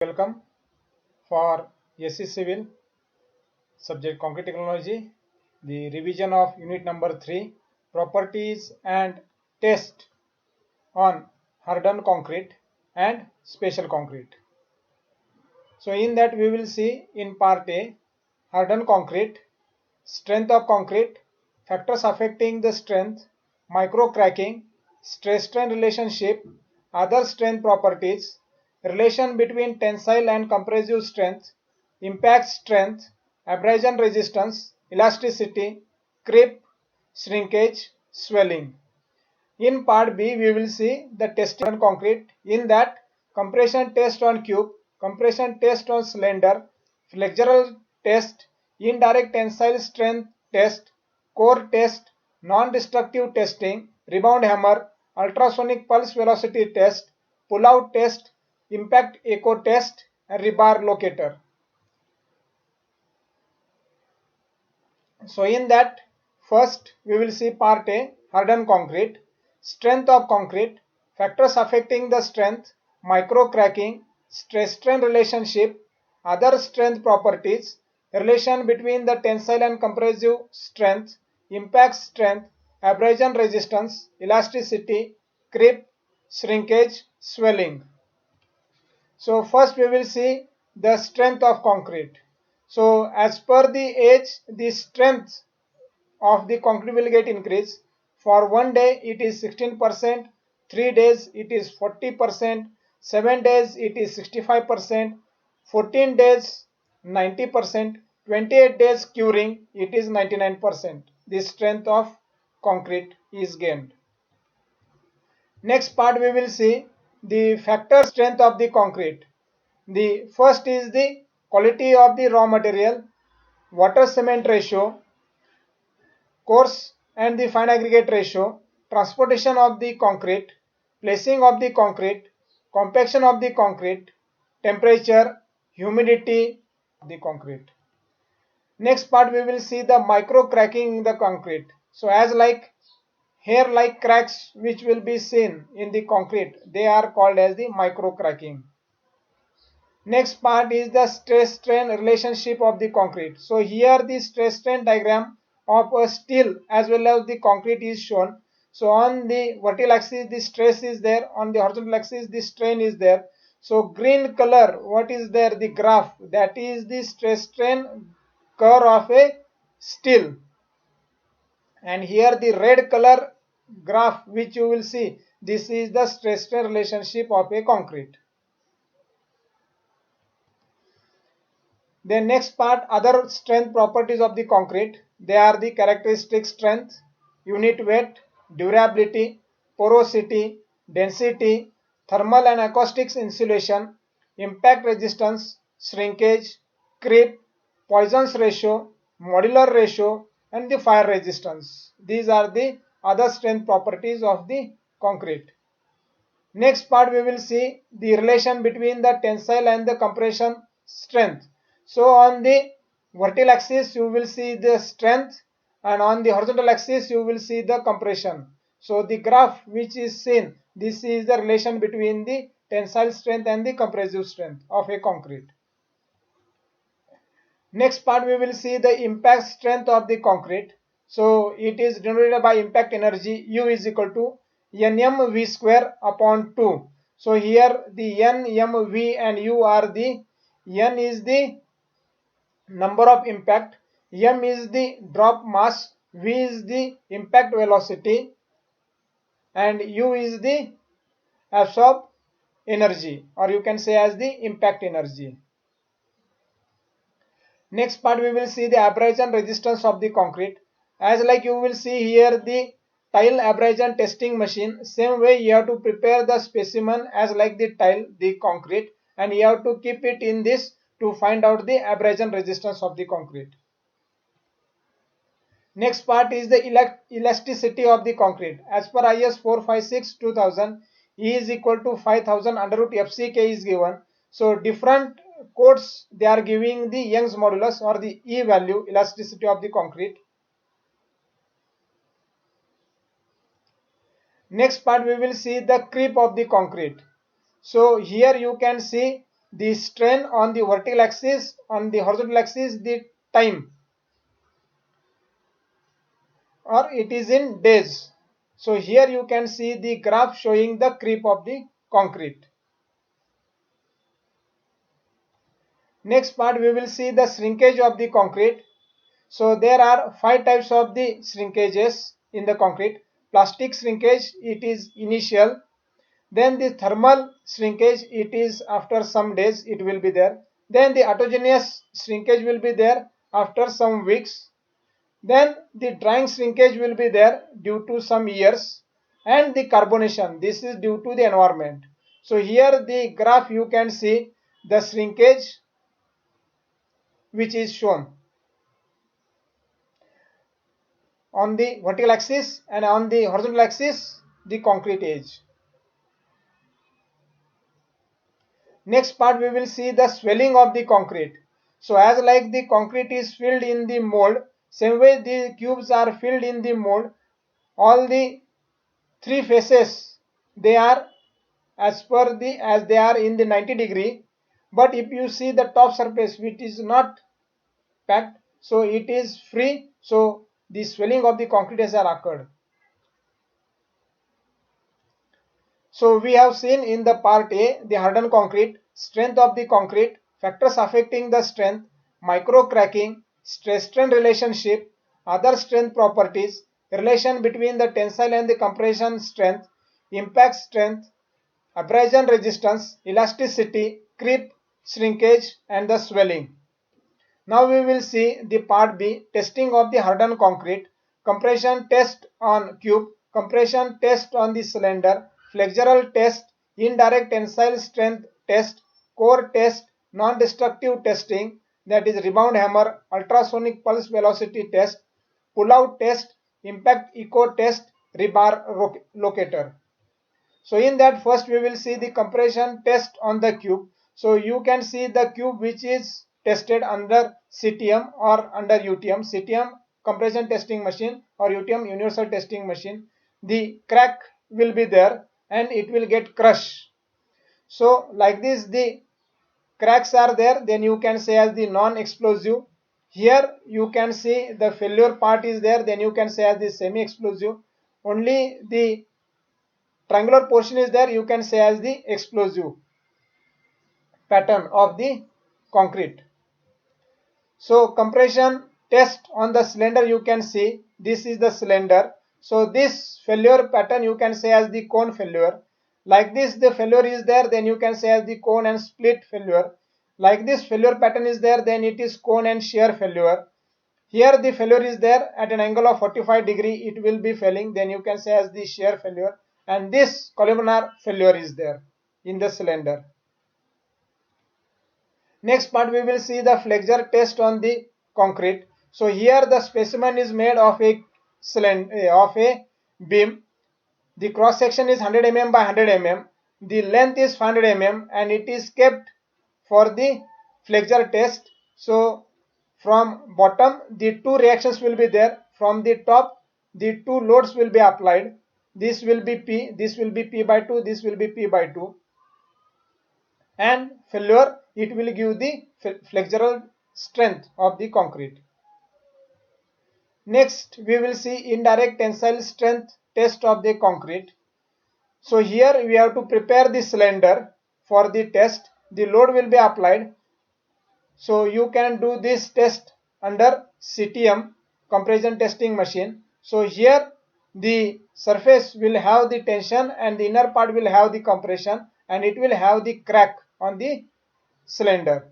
Welcome for SC Civil subject Concrete Technology, the revision of unit number 3, properties and test on hardened concrete and special concrete. So in that we will see in part A, hardened concrete, strength of concrete, factors affecting the strength, micro cracking, stress strain relationship, other strength properties, relation between tensile and compressive strength, impact strength, abrasion resistance, elasticity, creep, shrinkage, swelling. In part B, we will see the testing on concrete. In that, compression test on cube, compression test on cylinder, flexural test, indirect tensile strength test, core test, non-destructive testing, rebound hammer, ultrasonic pulse velocity test, pull-out test, impact echo test, and rebar locator. So in that, first we will see part A, hardened concrete, strength of concrete, factors affecting the strength, micro cracking, stress strain relationship, other strength properties, relation between the tensile and compressive strength, impact strength, abrasion resistance, elasticity, creep, shrinkage, swelling. So first we will see the strength of concrete. So as per the age, the strength of the concrete will get increased. For 1 day it is 16%, 3 days it is 40%, 7 days it is 65%, 14 days 90%, 28 days curing it is 99%. The strength of concrete is gained. Next part we will see the factor strength of the concrete. The first is the quality of the raw material, water cement ratio, coarse and the fine aggregate ratio, transportation of the concrete, placing of the concrete, compaction of the concrete, temperature, humidity of the concrete. Next part we will see the micro cracking in the concrete. So as like hair like cracks which will be seen in the concrete, they are called as the micro cracking. Next part is the stress strain relationship of the concrete. So here the stress strain diagram of a steel as well as the concrete is shown. So on the vertical axis the stress is there, on the horizontal axis the strain is there. So green color, what is there, the graph, that is the stress strain curve of a steel, and here the red color graph which you will see, this is the stress strain relationship of a concrete. Then next part, other strength properties of the concrete. They are the characteristic strength, unit weight, durability, porosity, density, thermal and acoustics insulation, impact resistance, shrinkage, creep, Poisson's ratio, modular ratio, and the fire resistance. These are the other strength properties of the concrete. Next part we will see the relation between the tensile and the compression strength. So on the vertical axis you will see the strength, and on the horizontal axis you will see the compression. So the graph which is seen, this is the relation between the tensile strength and the compressive strength of a concrete. Next part we will see the impact strength of the concrete. So it is denoted by impact energy, U is equal to Nm square upon 2. So here the N, M, V and U are the, N is the number of impact, M is the drop mass, V is the impact velocity, and U is the absorbed energy, or you can say as the impact energy. Next part we will see the abrasion resistance of the concrete. As like you will see here the tile abrasion testing machine. Same way you have to prepare the specimen as like the tile, the concrete, and you have to keep it in this to find out the abrasion resistance of the concrete. Next part is the elasticity of the concrete. As per IS 456-2000, E is equal to 5000 under root FCK is given. So different codes they are giving the Young's modulus or the E value, elasticity of the concrete. Next part we will see the creep of the concrete. So here you can see the strain on the vertical axis, on the horizontal axis the time, or it is in days. So here you can see the graph showing the creep of the concrete. Next part we will see the shrinkage of the concrete. So there are 5 types of the shrinkages in the concrete. Plastic shrinkage, it is initial. Then the thermal shrinkage, it is after some days it will be there. Then the autogenous shrinkage will be there after some weeks. Then the drying shrinkage will be there due to some years, and the carbonation, this is due to the environment. So here the graph you can see the shrinkage which is shown on the vertical axis, and on the horizontal axis the concrete age. Next part we will see the swelling of the concrete. So as like the concrete is filled in the mold, same way the cubes are filled in the mold. All the 3 faces, they are as they are in the 90-degree, but if you see the top surface which is not packed, so it is free, so the swelling of the concrete has occurred. So we have seen in the part A the hardened concrete, strength of the concrete, factors affecting the strength, micro cracking, stress strain relationship, other strength properties, relation between the tensile and the compression strength, impact strength, abrasion resistance, elasticity, creep, shrinkage, and the swelling. Now we will see the part B, testing of the hardened concrete, compression test on cube, compression test on the cylinder, flexural test, indirect tensile strength test, core test, non-destructive testing, that is rebound hammer, ultrasonic pulse velocity test, pull-out test, impact echo test, rebar locator. So in that first we will see the compression test on the cube. So you can see the cube which is tested under CTM or under UTM, CTM compression testing machine or UTM universal testing machine. The crack will be there and it will get crushed. So like this the cracks are there, then you can say as the non-explosive. Here you can see the failure part is there, then you can say as the semi-explosive. Only the triangular portion is there, you can say as the explosive pattern of the concrete. So compression test on the cylinder, you can see this is the cylinder. So this failure pattern you can say as the cone failure. Like this the failure is there, then you can say as the cone and split failure. Like this failure pattern is there, then it is cone and shear failure. Here the failure is there at an angle of 45-degree, it will be failing, then you can say as the shear failure, and this columnar failure is there in the cylinder. Next part we will see the flexure test on the concrete. So here the specimen is made of a cylinder, of a beam. The cross section is 100 mm by 100 mm. The length is 500 mm and it is kept for the flexure test. So from bottom the 2 reactions will be there. From the top the 2 loads will be applied. This will be P, this will be P by 2, this will be P by 2. And failure, it will give the flexural strength of the concrete. Next we will see indirect tensile strength test of the concrete. So here we have to prepare the cylinder for the test. The load will be applied. So you can do this test under CTM compression testing machine. So here the surface will have the tension and the inner part will have the compression and it will have the crack on the cylinder.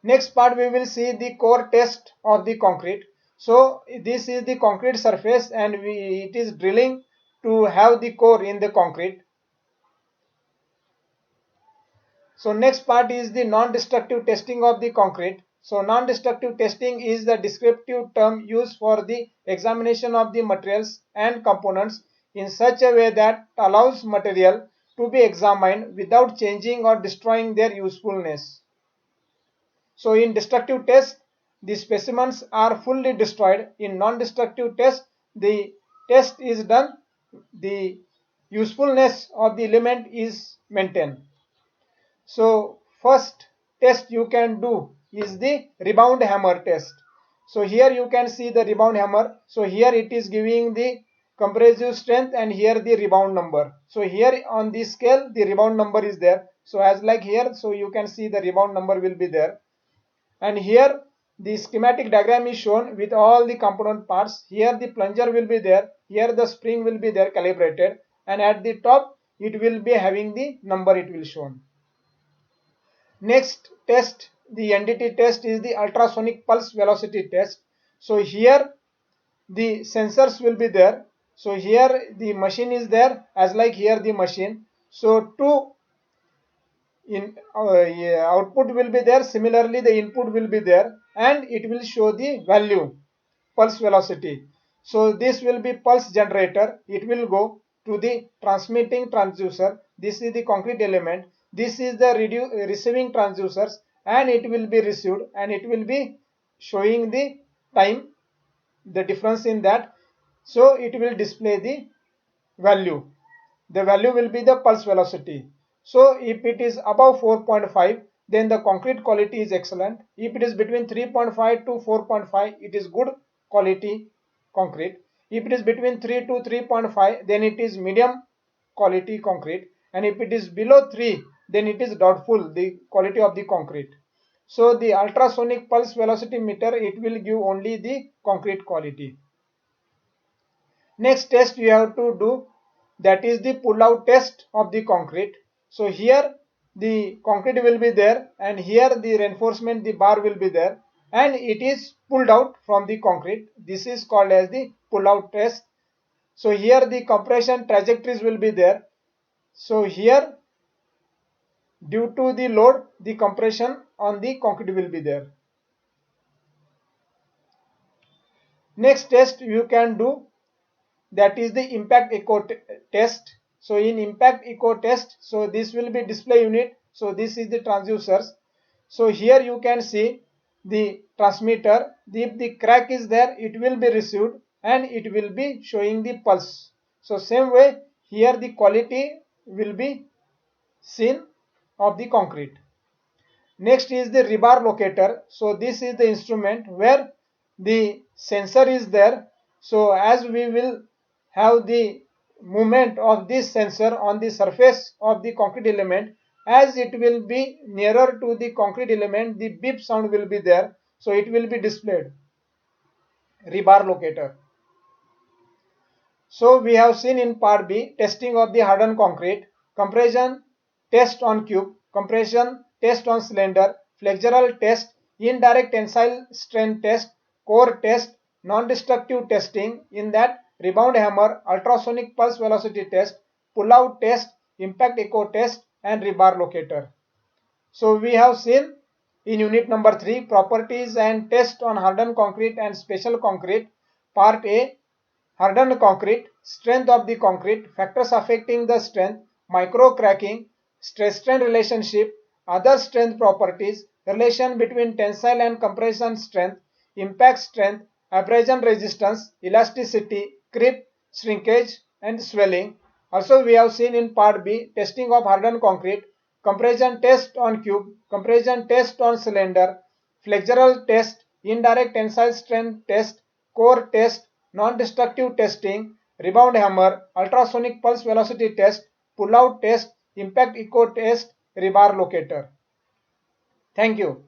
Next part we will see the core test of the concrete. So this is the concrete surface and it is drilling to have the core in the concrete. So next part is the non-destructive testing of the concrete. So non-destructive testing is the descriptive term used for the examination of the materials and components in such a way that allows material to be examined without changing or destroying their usefulness. So in destructive test, the specimens are fully destroyed. In non-destructive test, the test is done, the usefulness of the element is maintained. So first test you can do is the rebound hammer test. So here you can see the rebound hammer. So here it is giving the compressive strength and here the rebound number. So here on this scale the rebound number is there. So as like here, so you can see the rebound number will be there. And here the schematic diagram is shown with all the component parts. Here the plunger will be there, here the spring will be there calibrated, and at the top it will be having the number it will shown. Next test, the NDT test, is the ultrasonic pulse velocity test. So here the sensors will be there. So here the machine is there, as like here the machine. So two output will be there, similarly the input will be there, and it will show the value, pulse velocity. So this will be pulse generator. It will go to the transmitting transducer. This is the concrete element. This is the receiving transducers, and it will be received and it will be showing the time, the difference in that. So it will display the value. The value will be the pulse velocity. So if it is above 4.5, then the concrete quality is excellent. If it is between 3.5 to 4.5, it is good quality concrete. If it is between 3 to 3.5, then it is medium quality concrete. And if it is below 3, then it is doubtful, the quality of the concrete. So the ultrasonic pulse velocity meter, it will give only the concrete quality. Next test you have to do, that is the pull out test of the concrete. So here the concrete will be there, and here the reinforcement, the bar will be there, and it is pulled out from the concrete. This is called as the pull out test. So here the compression trajectories will be there. So here due to the load, the compression on the concrete will be there. Next test you can do, that is the impact echo test. So in impact echo test, so this will be display unit. So this is the transducers. So here you can see the transmitter. If the crack is there, it will be received and it will be showing the pulse. So same way here the quality will be seen of the concrete. Next is the rebar locator. So this is the instrument where the sensor is there. So as we will have the movement of this sensor on the surface of the concrete element, as it will be nearer to the concrete element, the beep sound will be there. So it will be displayed. Rebar locator. So we have seen in part B testing of the hardened concrete, compression test on cube, compression test on cylinder, flexural test, indirect tensile strength test, core test, non-destructive testing, in that rebound hammer, ultrasonic pulse velocity test, pull-out test, impact echo test, and rebar locator. So we have seen in unit number 3 properties and test on hardened concrete and special concrete. Part A, hardened concrete, strength of the concrete, factors affecting the strength, micro cracking, stress strain relationship, other strength properties, relation between tensile and compression strength, impact strength, abrasion resistance, elasticity, creep, shrinkage, and swelling. Also we have seen in part B testing of hardened concrete, compression test on cube, compression test on cylinder, flexural test, indirect tensile strength test, core test, non-destructive testing, rebound hammer, ultrasonic pulse velocity test, pull-out test, impact echo test, rebar locator. Thank you.